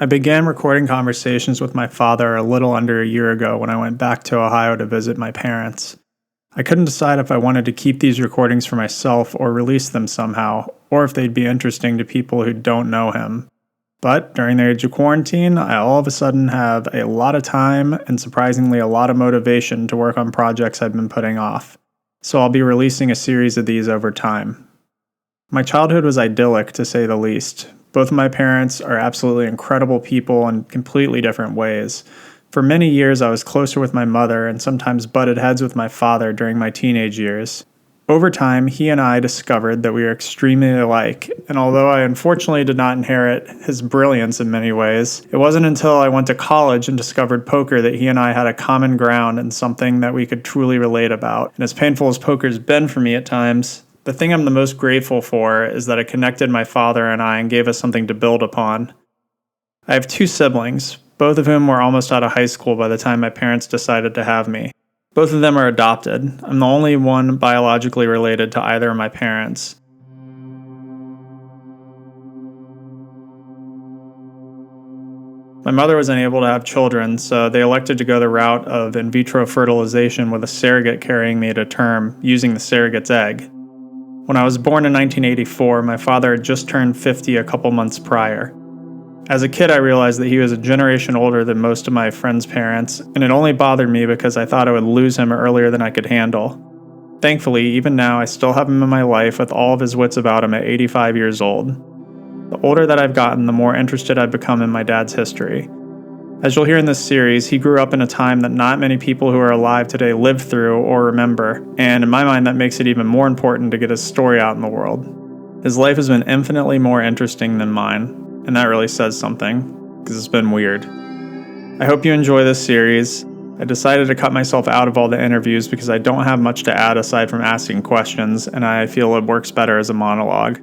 I began recording conversations with my father a little under a year ago when I went back to Ohio to visit my parents. I couldn't decide if I wanted to keep these recordings for myself or release them somehow, or if they'd be interesting to people who don't know him. But during the age of quarantine, I all of a sudden have a lot of time and surprisingly a lot of motivation to work on projects I've been putting off. So I'll be releasing a series of these over time. My childhood was idyllic, to say the least. Both of my parents are absolutely incredible people in completely different ways. For many years, I was closer with my mother and sometimes butted heads with my father during my teenage years. Over time, he and I discovered that we are extremely alike, and although I unfortunately did not inherit his brilliance in many ways, it wasn't until I went to college and discovered poker that he and I had a common ground and something that we could truly relate about. And as painful as poker's been for me at times, the thing I'm the most grateful for is that it connected my father and I and gave us something to build upon. I have two siblings, both of whom were almost out of high school by the time my parents decided to have me. Both of them are adopted. I'm the only one biologically related to either of my parents. My mother was unable to have children, so they elected to go the route of in vitro fertilization with a surrogate carrying me to term, using the surrogate's egg. When I was born in 1984, my father had just turned 50 a couple months prior. As a kid, I realized that he was a generation older than most of my friends' parents, and it only bothered me because I thought I would lose him earlier than I could handle. Thankfully, even now, I still have him in my life with all of his wits about him at 85 years old. The older that I've gotten, the more interested I've become in my dad's history. As you'll hear in this series, he grew up in a time that not many people who are alive today lived through or remember, and in my mind that makes it even more important to get his story out in the world. His life has been infinitely more interesting than mine, and that really says something, because it's been weird. I hope you enjoy this series. I decided to cut myself out of all the interviews because I don't have much to add aside from asking questions, and I feel it works better as a monologue.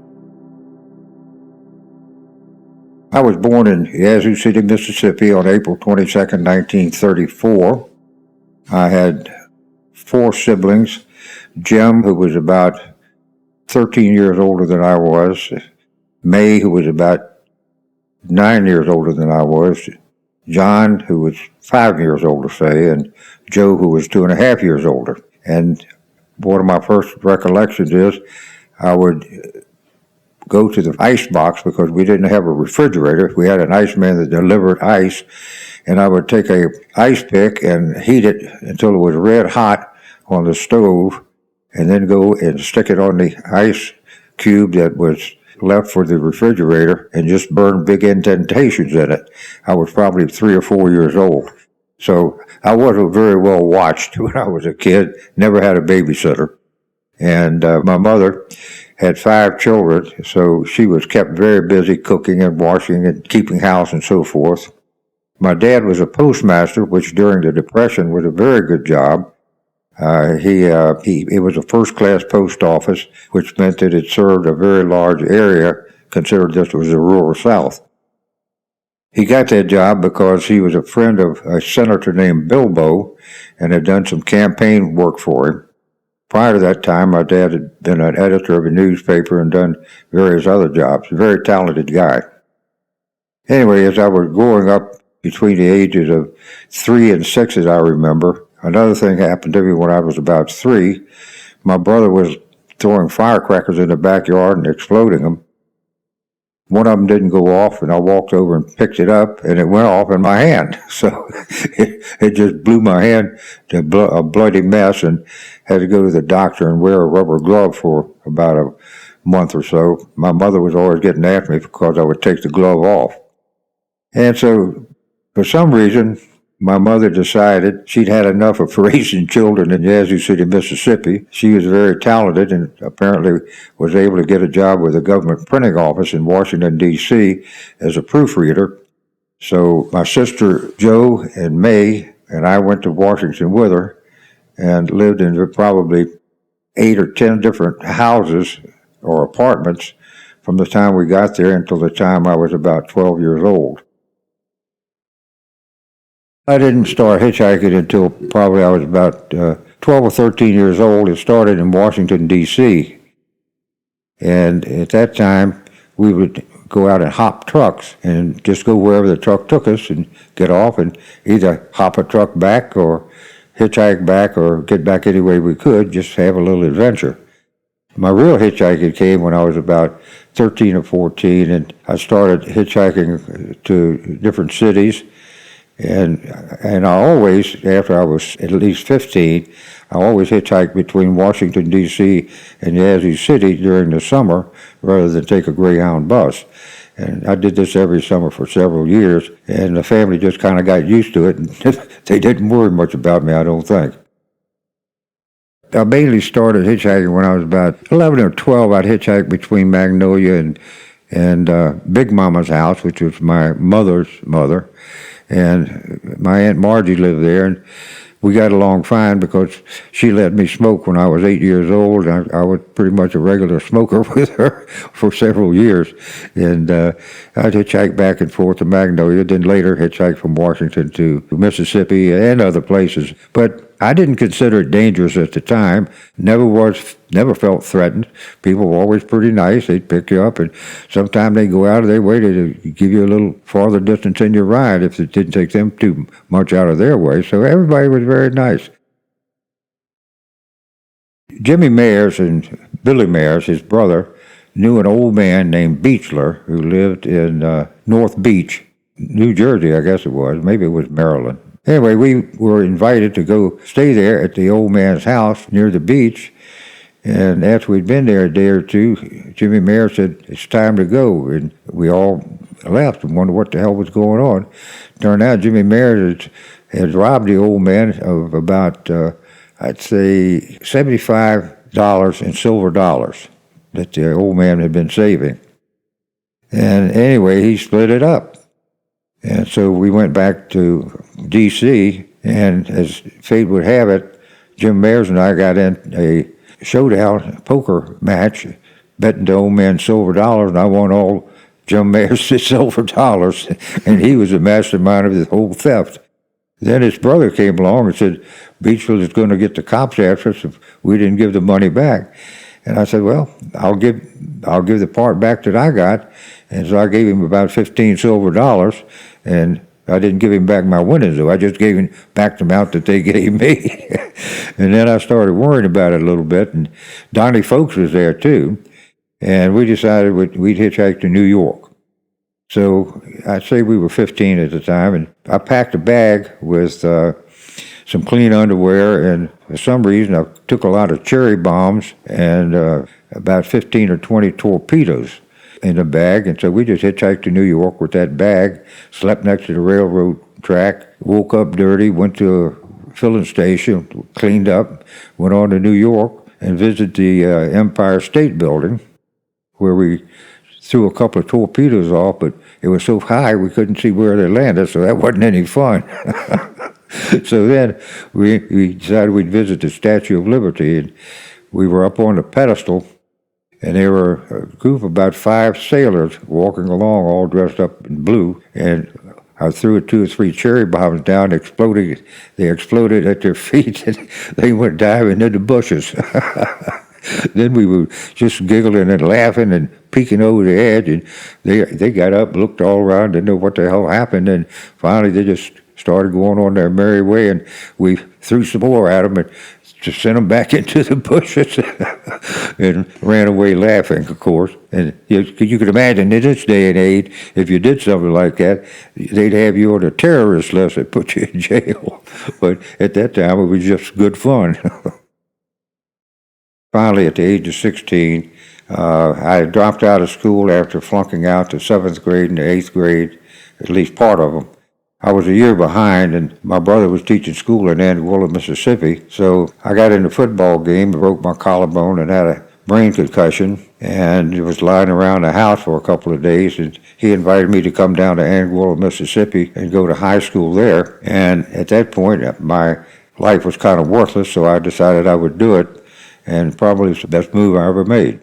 I was born in Yazoo City, Mississippi on April 22nd, 1934. I had four siblings. Jim, who was about 13 years older than I was. May, who was about 9 years older than I was. John, who was 5 years older, say, and Joe, who was 2.5 years older. And one of my first recollections is I would go to the ice box because we didn't have a refrigerator. We had an iceman that delivered ice, and I would take a ice pick and heat it until it was red hot on the stove, and then go and stick it on the ice cube that was left for the refrigerator and just burn big indentations in it. I was probably 3 or 4 years old. So I wasn't very well watched when I was a kid, never had a babysitter. And my mother had 5 children, so she was kept very busy cooking and washing and keeping house and so forth. My dad was a postmaster, which during the Depression was a very good job. It was a first-class post office, which meant that it served a very large area, considered this was the rural South. He got that job because he was a friend of a senator named Bilbo and had done some campaign work for him. Prior to that time, my dad had been an editor of a newspaper and done various other jobs. A very talented guy. Anyway, as I was growing up between the ages of 3 and 6, as I remember, another thing happened to me when I was about 3. My brother was throwing firecrackers in the backyard and exploding them. One of them didn't go off, and I walked over and picked it up, and it went off in my hand. So it just blew my hand to a bloody mess, and had to go to the doctor and wear a rubber glove for about a month or so. My mother was always getting after me because I would take the glove off. And so, for some reason, my mother decided she'd had enough of raising children in Yazoo City, Mississippi. She was very talented and apparently was able to get a job with the government printing office in Washington, D.C. as a proofreader. So my sister Jo and May and I went to Washington with her and lived in probably 8 or 10 different houses or apartments from the time we got there until the time I was about 12 years old. I didn't start hitchhiking until probably I was about 12 or 13 years old. It started in Washington, D.C. And at that time, we would go out and hop trucks and just go wherever the truck took us and get off and either hop a truck back or hitchhike back or get back any way we could, just have a little adventure. My real hitchhiking came when I was about 13 or 14, and I started hitchhiking to different cities. And I always, after I was at least 15, I always hitchhiked between Washington, D.C. and Yazoo City during the summer rather than take a Greyhound bus. And I did this every summer for several years, and the family just kind of got used to it, and they didn't worry much about me, I don't think. I mainly started hitchhiking when I was about 11 or 12. I'd hitchhike between Magnolia and Big Mama's house, which was my mother's mother. And my Aunt Margie lived there, and we got along fine because she let me smoke when I was 8 years old. I was pretty much a regular smoker with her for several years. And I'd hitchhike back and forth to Magnolia, then later hitchhike from Washington to Mississippi and other places. But I didn't consider it dangerous at the time. Never felt threatened. People were always pretty nice. They'd pick you up, and sometimes they'd go out of their way to give you a little farther distance in your ride if it didn't take them too much out of their way. So everybody was very nice. Jimmy Mayers and Billy Mayers, his brother, knew an old man named Beechler who lived in North Beach, New Jersey, I guess it was. Maybe it was Maryland. Anyway, we were invited to go stay there at the old man's house near the beach. And after we'd been there a day or two, Jimmy Mayer said, "It's time to go." And we all left and wondered what the hell was going on. Turned out Jimmy Mayer had robbed the old man of about, I'd say, $75 in silver dollars that the old man had been saving. And anyway, he split it up. And so we went back to D.C., and as fate would have it, Jim Mayers and I got in a showdown poker match, betting the old man silver dollars, and I won all Jim Mayers' silver dollars, and he was the mastermind of the whole theft. Then his brother came along and said, "Beechville is going to get the cops after us if we didn't give the money back." And I said, "Well, I'll give the part back that I got." And so I gave him about 15 silver dollars, and I didn't give him back my winnings, though. I just gave him back the amount that they gave me. And then I started worrying about it a little bit, and Donnie Folks was there too, and we decided we'd hitchhike to New York. So I'd say we were 15 at the time, and I packed a bag with some clean underwear, and for some reason I took a lot of cherry bombs and about 15 or 20 torpedoes in the bag, and so we just hitchhiked to New York with that bag, slept next to the railroad track, woke up dirty, went to a filling station, cleaned up, went on to New York, and visited the Empire State Building, where we threw a couple of torpedoes off, but it was so high we couldn't see where they landed, so that wasn't any fun. So then we decided we'd visit the Statue of Liberty, and we were up on the pedestal, and there were a group of about 5 sailors walking along, all dressed up in blue, and I threw 2 or 3 cherry bombs down, they exploded at their feet, and they went diving into the bushes. Then we were just giggling and laughing and peeking over the edge, and they got up, looked all around, didn't know what the hell happened, and finally they just started going on their merry way, and we threw some more at them and just sent them back into the bushes and ran away laughing, of course. And you could imagine in this day and age, if you did something like that, they'd have you on a terrorist list and put you in jail. But at that time, it was just good fun. Finally, at the age of 16, I dropped out of school after flunking out the 7th grade and the 8th grade, at least part of them. I was a year behind, and my brother was teaching school in Anguilla, Mississippi, so I got in a football game, broke my collarbone, and had a brain concussion, and was lying around the house for a couple of days, and he invited me to come down to Anguilla, Mississippi, and go to high school there. And at that point, my life was kind of worthless, so I decided I would do it, and probably it's the best move I ever made.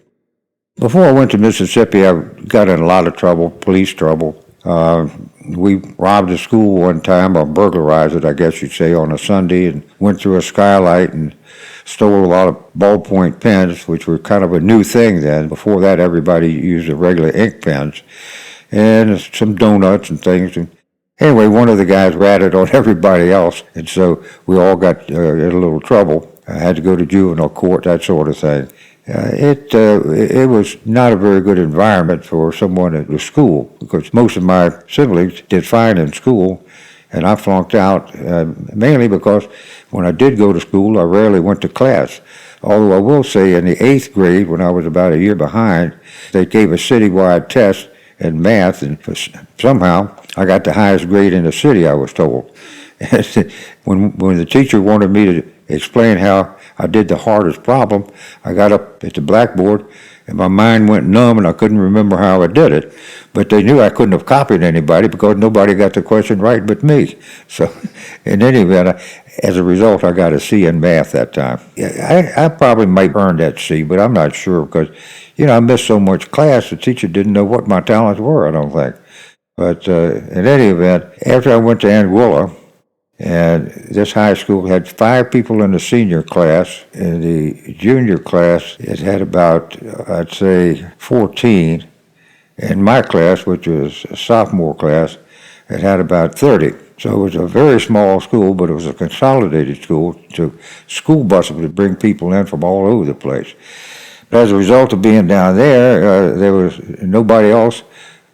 Before I went to Mississippi, I got in a lot of trouble, police trouble. We robbed a school one time, or burglarized it, I guess you'd say, on a Sunday, and went through a skylight and stole a lot of ballpoint pens, which were kind of a new thing then. Before that, everybody used the regular ink pens. and some donuts and things. And anyway, one of the guys ratted on everybody else, and so we all got in a little trouble. I had to go to juvenile court, that sort of thing. It was not a very good environment for someone at the school, because most of my siblings did fine in school, and I flunked out mainly because when I did go to school, I rarely went to class. Although I will say in the 8th grade, when I was about a year behind, they gave a citywide test in math, and somehow I got the highest grade in the city, I was told. when the teacher wanted me to explain how I did the hardest problem, I got up at the blackboard and my mind went numb and I couldn't remember how I did it. But they knew I couldn't have copied anybody because nobody got the question right but me. So in any event, as a result, I got a C in math that time. I probably might earn that C, but I'm not sure because, I missed so much class, the teacher didn't know what my talents were, I don't think. But in any event, after I went to Anguilla, and this high school had 5 people in the senior class. In the junior class, it had about, I'd say, 14. In my class, which was a sophomore class, it had about 30. So it was a very small school, but it was a consolidated school. So school buses would bring people in from all over the place. But as a result of being down there was nobody else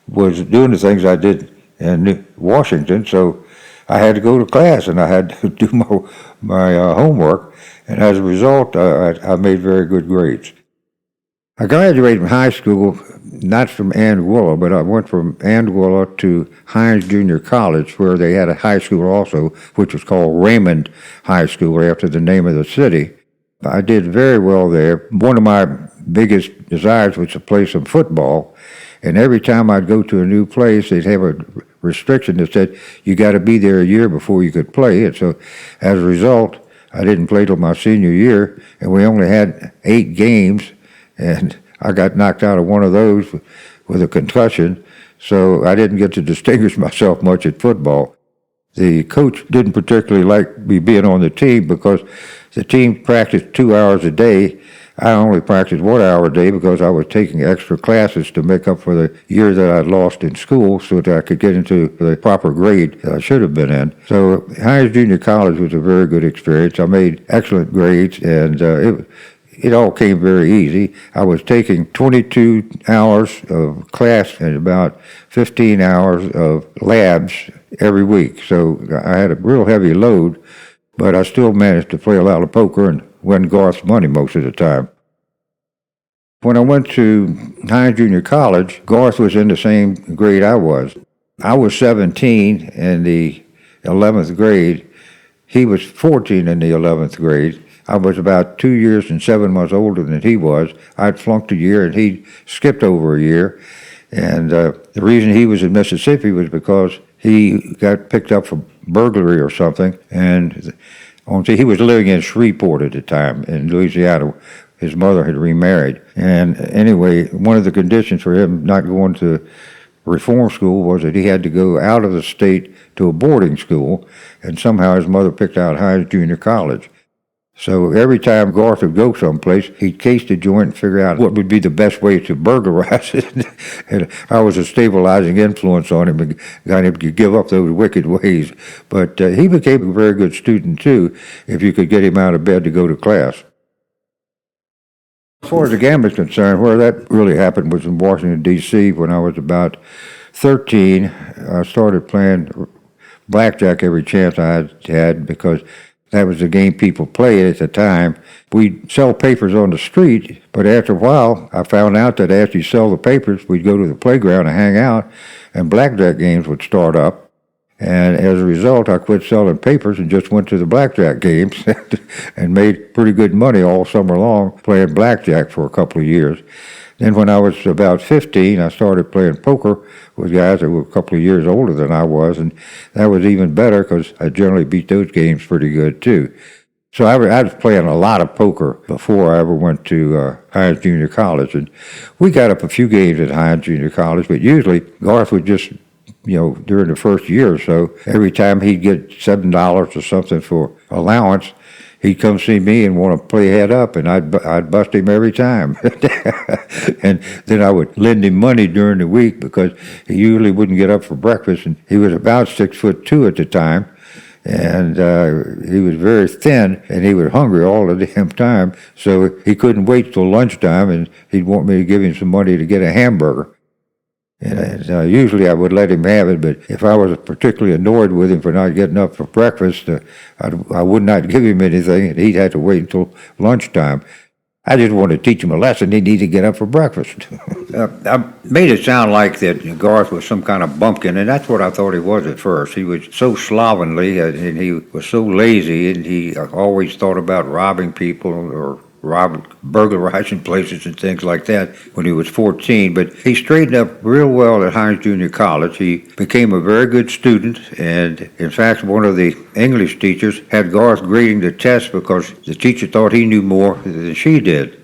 was doing the things I did in Washington, so I had to go to class and I had to do my homework, and as a result, I made very good grades. I graduated from high school, not from Anguilla, but I went from Anguilla to Hines Junior College, where they had a high school also, which was called Raymond High School, after the name of the city. I did very well there. One of my biggest desires was to play some football, and every time I'd go to a new place, they'd have a restriction that said you got to be there a year before you could play. And so as a result, I didn't play till my senior year, and we only had 8 games, and I got knocked out of one of those with a concussion, so I didn't get to distinguish myself much at football. The coach didn't particularly like me being on the team because the team practiced 2 hours a day. I only practiced 1 hour a day because I was taking extra classes to make up for the year that I'd lost in school so that I could get into the proper grade that I should have been in. So Hines Junior College was a very good experience. I made excellent grades, and it all came very easy. I was taking 22 hours of class and about 15 hours of labs every week. So I had a real heavy load, but I still managed to play a lot of poker and win Garth's money most of the time. When I went to Hines Junior College, Garth was in the same grade I was. I was 17 in the 11th grade. He was 14 in the 11th grade. I was about 2 years and 7 months older than he was. I'd flunked a year and he'd skipped over a year. And the reason he was in Mississippi was because he got picked up for burglary or something. And he was living in Shreveport at the time in Louisiana. His mother had remarried. And anyway, one of the conditions for him not going to reform school was that he had to go out of the state to a boarding school, and somehow his mother picked out Hines Junior College. So every time Garth would go someplace, he'd case the joint and figure out what would be the best way to burglarize it. And I was a stabilizing influence on him and got him to give up those wicked ways. But he became a very good student, too, if you could get him out of bed to go to class. As far as the gambling is concerned, where that really happened was in Washington, D.C. When I was about 13. I started playing blackjack every chance I had because that was the game people played at the time. We'd sell papers on the street, but after a while, I found out that after you sell the papers, we'd go to the playground and hang out, and blackjack games would start up. And as a result, I quit selling papers and just went to the blackjack games and made pretty good money all summer long playing blackjack for a couple of years. Then when I was about 15, I started playing poker with guys that were a couple of years older than I was, and that was even better because I generally beat those games pretty good too. So I was playing a lot of poker before I ever went to Hines Junior College, and we got up a few games at Hines Junior College, but usually Garth would just, during the first year or so, every time he'd get $7 or something for allowance, he'd come see me and want to play head up, and I'd bust him every time. And then I would lend him money during the week because he usually wouldn't get up for breakfast, and he was about 6'2" at the time. And he was very thin, and he was hungry all the damn time, so he couldn't wait till lunchtime, and he'd want me to give him some money to get a hamburger. And usually I would let him have it, but if I was particularly annoyed with him for not getting up for breakfast, I would not give him anything, and he'd have to wait until lunchtime. I just wanted to teach him a lesson. He needed to get up for breakfast. I made it sound like that Garth was some kind of bumpkin, and that's what I thought he was at first. He was so slovenly, and he was so lazy, and he always thought about robbing people or burglarizing places and things like that when he was 14. But he straightened up real well at Hines Junior College. He became a very good student, and in fact, one of the English teachers had Garth grading the test because the teacher thought he knew more than she did.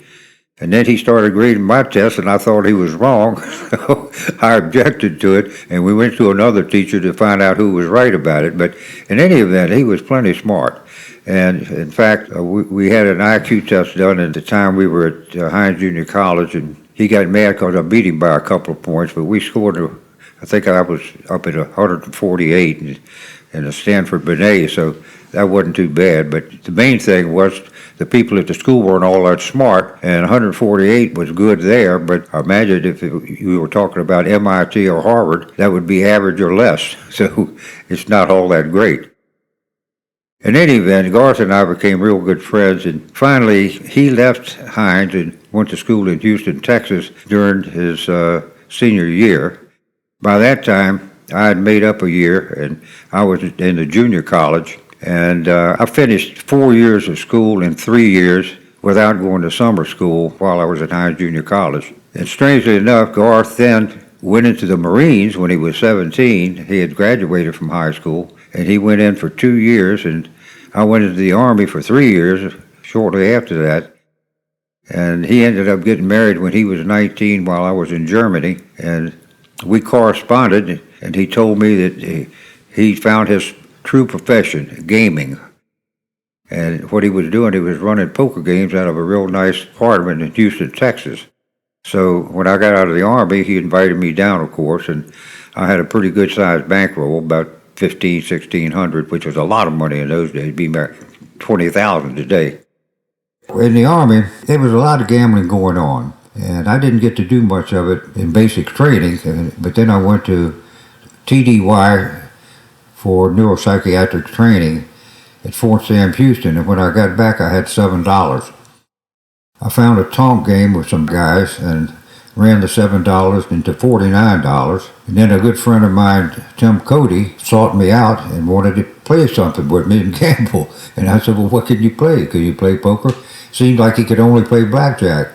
And then he started grading my test, and I thought he was wrong, so I objected to it, and we went to another teacher to find out who was right about it. But in any event, he was plenty smart. And in fact, we had an IQ test done at the time we were at Hines Junior College, and he got mad because I beat him by a couple of points, but we scored, I think I was up at 148 in a Stanford Binet, so that wasn't too bad. But the main thing was the people at the school weren't all that smart, and 148 was good there, but imagine if you were talking about MIT or Harvard, that would be average or less, so it's not all that great. In any event, Garth and I became real good friends, and finally he left Hines and went to school in Houston, Texas during his senior year. By that time, I had made up a year, and I was in the junior college, and I finished 4 years of school in 3 years without going to summer school while I was at Hines Junior College. And strangely enough, Garth then went into the Marines when he was 17. He had graduated from high school, and he went in for 2 years, and I went into the Army for 3 years shortly after that. And he ended up getting married when he was 19 while I was in Germany, and we corresponded, and he told me that he found his true profession, gaming. And what he was doing, he was running poker games out of a real nice apartment in Houston, Texas. So when I got out of the Army, he invited me down, of course, and I had a pretty good-sized bankroll, about $1,600, which was a lot of money in those days. It'd be about $20,000 today. In the Army, there was a lot of gambling going on, and I didn't get to do much of it in basic training, but then I went to TDY for neuropsychiatric training at Fort Sam Houston, and when I got back, I had $7. I found a tonk game with some guys and ran the $7 into $49, and then a good friend of mine, Tim Cody, sought me out and wanted to play something with me and gamble. And I said, well, what can you play? Could you play poker? Seemed like he could only play blackjack.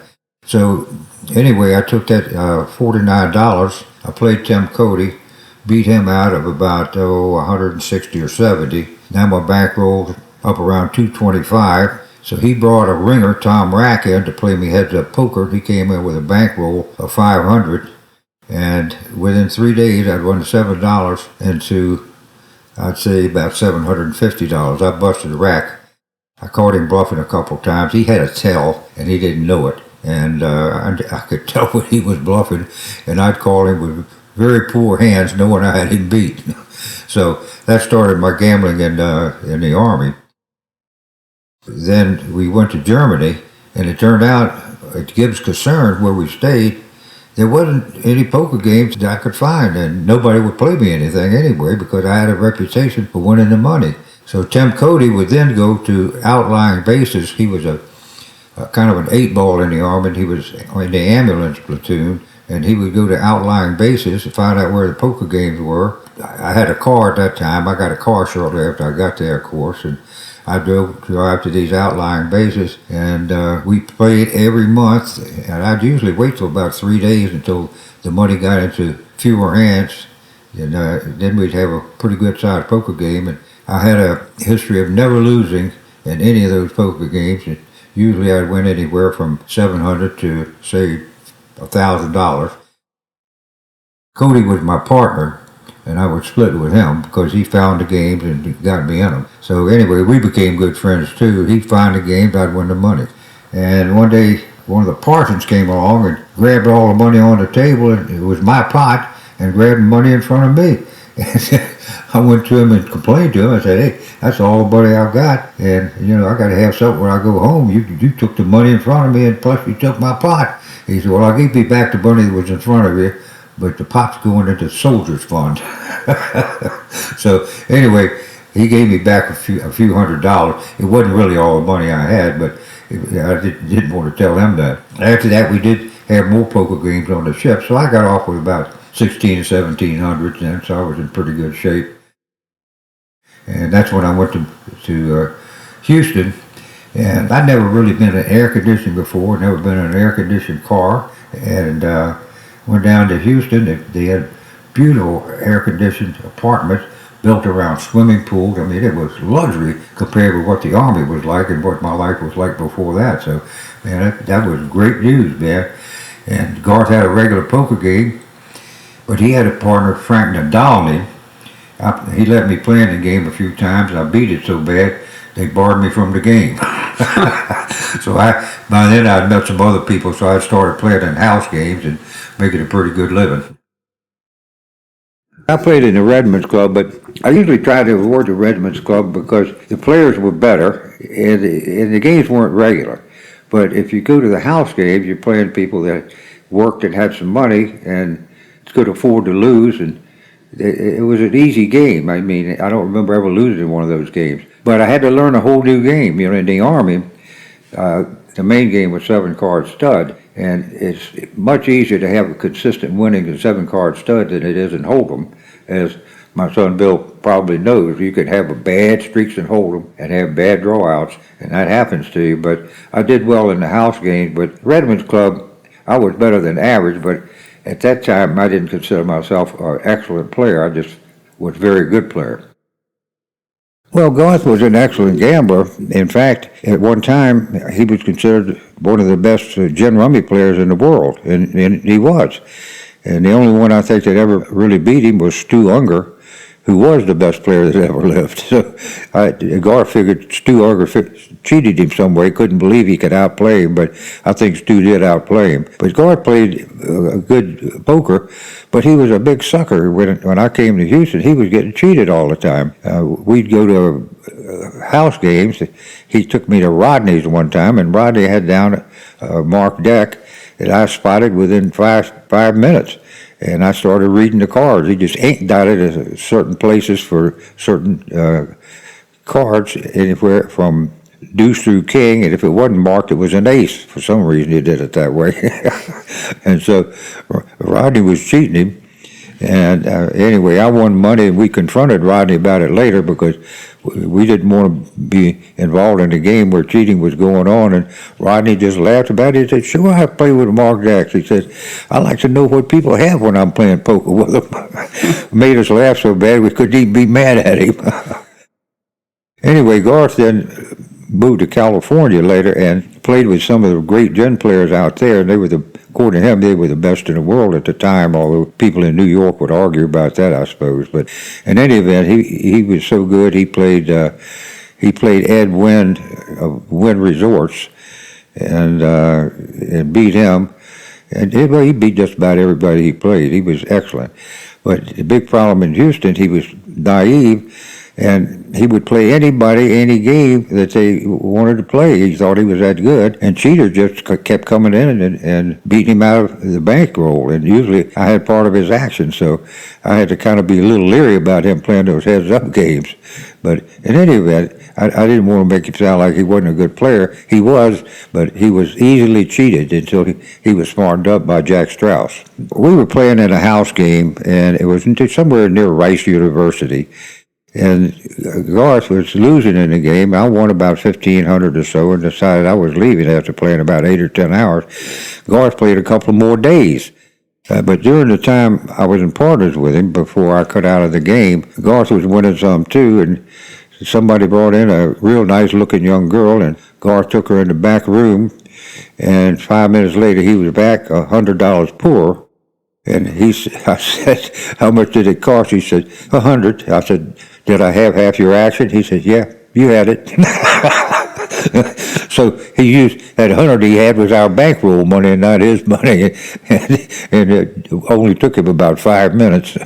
So anyway, I took that $49, I played Tim Cody, beat him out of about 160 or 70. Now my bankroll up around 225. So he brought a ringer, Tom Rack, in to play me heads-up poker. He came in with a bankroll of $500, and within 3 days I'd won $7 into, I'd say, about $750. I busted Rack. I caught him bluffing a couple times. He had a tell, and he didn't know it, and I could tell when he was bluffing, and I'd call him with very poor hands, knowing I had him beat. So that started my gambling in the Army. Then we went to Germany, and it turned out at Gibbs Concern, where we stayed, there wasn't any poker games that I could find, and nobody would play me anything anyway because I had a reputation for winning the money. So Tim Cody would then go to outlying bases. He was a kind of an 8-ball in the Army, and he was in the ambulance platoon, and he would go to outlying bases to find out where the poker games were. I had a car at that time. I got a car shortly after I got there, of course, and I drive to these outlying bases, and we played every month, and I'd usually wait till about 3 days until the money got into fewer hands, and then we'd have a pretty good-sized poker game, and I had a history of never losing in any of those poker games, and usually I'd win anywhere from $700 to, say, $1,000. Cody was my partner, and I would split with him because he found the games and got me in them. So anyway, we became good friends too. He'd find the games, I'd win the money. And one day, one of the Parsons came along and grabbed all the money on the table, and it was my pot, and grabbed the money in front of me. And I went to him and complained to him. I said, "Hey, that's all the money I've got, and I got to have something when I go home. You took the money in front of me, and plus you took my pot." He said, "Well, I'll give you back the money that was in front of you, but the pot's going into the soldiers' fund." So anyway, he gave me back a few $100. It wasn't really all the money I had, but I didn't want to tell him that. After that, we did have more poker games on the ship, so I got off with about 16 or 1700 then, so I was in pretty good shape. And that's when I went to Houston, and I'd never really been in air conditioning before, never been in an air conditioned car, and went down to Houston. They had beautiful air conditioned apartments built around swimming pools. I mean, it was luxury compared with what the Army was like and what my life was like before that. So, man, that was great news, man. And Garth had a regular poker game, but he had a partner, Frank Nadalny. He let me play in the game a few times, and I beat it so bad they barred me from the game. So by then I'd met some other people, so I started playing in house games and making a pretty good living. I played in the Redmonds Club, but I usually tried to avoid the Redmonds Club because the players were better and the games weren't regular. But if you go to the house games, you're playing people that worked and had some money and could afford to lose, and it was an easy game. I mean, I don't remember ever losing one of those games. But I had to learn a whole new game. In the Army, the main game was 7-card stud, and it's much easier to have a consistent winning in 7-card stud than it is in Hold'em. As my son Bill probably knows, you can have a bad streaks in Hold'em and have bad drawouts, and that happens to you. But I did well in the house games. But Redmonds Club, I was better than average, but at that time I didn't consider myself an excellent player. I just was a very good player. Well, Garth was an excellent gambler. In fact, at one time, he was considered one of the best gin rummy players in the world, and he was. And the only one I think that ever really beat him was Stu Unger, who was the best player that ever lived. So Garth figured Stu Unger cheated him some way, couldn't believe he could outplay him, but I think Stu did outplay him. But Garth played a good poker, but he was a big sucker. When I came to Houston, he was getting cheated all the time. We'd go to house games. He took me to Rodney's one time, and Rodney had down a marked deck that I spotted within five minutes. And I started reading the cards. He just ink dotted at certain places for certain cards, anywhere from deuce through king, and if it wasn't marked, it was an ace. For some reason, he did it that way. And so Rodney was cheating him. And anyway, I won money, and we confronted Rodney about it later because we didn't want to be involved in a game where cheating was going on. And Rodney just laughed about it. He said, "Sure, I play with Mark Dax." He said, "I like to know what people have when I'm playing poker with them." Made us laugh so bad we couldn't even be mad at him. Anyway, Garth then moved to California later and played with some of the great gin players out there. And they were according to him, they were the best in the world at the time, although people in New York would argue about that, I suppose. But in any event, he was so good. He played Ed Wynn of Wynn Resorts and beat him. And he beat just about everybody he played. He was excellent. But the big problem in Houston, he was naive, and he would play anybody, any game that they wanted to play. He thought he was that good, and cheaters just kept coming in and beating him out of the bankroll. And usually I had part of his action, so I had to kind of be a little leery about him playing those heads-up games. But in any event, I didn't want to make it sound like he wasn't a good player. He was, but he was easily cheated until he was smartened up by Jack Strauss. We were playing in a house game, and it was somewhere near Rice University. And Garth was losing in the game. I won about 1,500 or so and decided I was leaving after playing about 8 or 10 hours. Garth played a couple more days. But during the time I was in partners with him before I cut out of the game, Garth was winning some too, and somebody brought in a real nice looking young girl, and Garth took her in the back room, and 5 minutes later he was back $100 poor. And I said, how much did it cost? He said, 100. I said, did I have half your action? He said, yeah, you had it. So he used that 100 he had was our bankroll money and not his money, and it only took him about 5 minutes.